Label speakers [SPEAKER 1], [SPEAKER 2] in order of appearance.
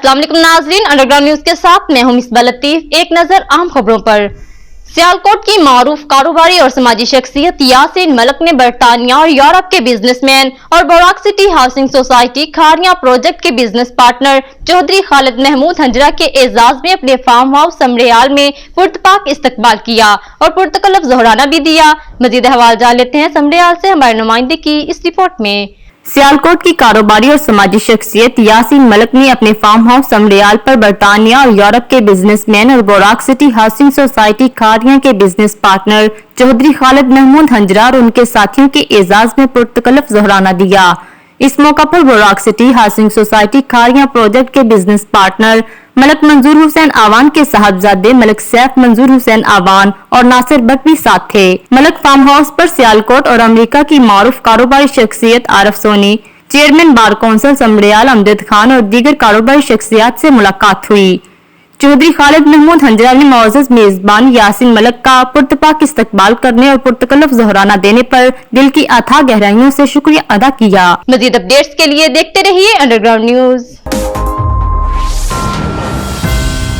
[SPEAKER 1] अस्सलाम वालेकुम नाज़रीन, अंडरग्राउंड न्यूज के साथ मैं हूं मिसबा लतीफ। एक नजर आम खबरों पर। सियालकोट की मारूफ कारोबारी और समाजी शख्सियत यासीन मलिक ने बरतानिया और यूरोप के बिजनेसमैन और बोराक city housing society Khariyan project के बिजनेस पार्टनर चौधरी खालिद महमूद हंजरा के एजाज में अपने फार्म हाउस समड़ियाल में पुरतपाक इस्तकबाल किया और पुरतकल्लफ ज़ोहराना भी दिया। मजीद अहवाल जान लेते हैं समड़ियाल से हमारे नुमाइंदे की इस रिपोर्ट में। सियालकोट की कारोबारी और समाजी शख्सियत यासीन मलिक ने अपने फार्म हाउस समड़ियाल पर बरतानिया और यूरोप के बिजनेसमैन और बोराक सिटी हाउसिंग सोसाइटी खारियां के बिजनेस पार्टनर चौधरी खालिद महमूद हंजरा और उनके साथियों के एजाज में पुरतकल्लफ ज़ोहराना दिया। इस मौका पर बोराक city housing society Khariyan project के बिजनेस पार्टनर मलिक मंजूर हुसैन आवान के साहबजादे मलिक सैफ मंजूर हुसैन आवान और नासिर बट भी साथ थे। मलिक फार्म हाउस पर सियालकोट और अमेरिका की मारूफ कारोबारी शख्सियत Arif Soni, chairman bar council Sambrial Amjad Khan और दीगर कारोबारी शख्सियात से मुलाकात हुई। चौधरी खालिद महमूद हंजरा ने मुअज़्ज़ज़ मेजबान यासीन मलिक का पुरतपाक इस्तकबाल करने और पुरतकल्लफ ज़ोहराना देने पर दिल की अथाह गहराइयों से शुक्रिया अदा किया। मज़ीद अपडेट्स के लिए देखते रहिए अंडरग्राउंड न्यूज।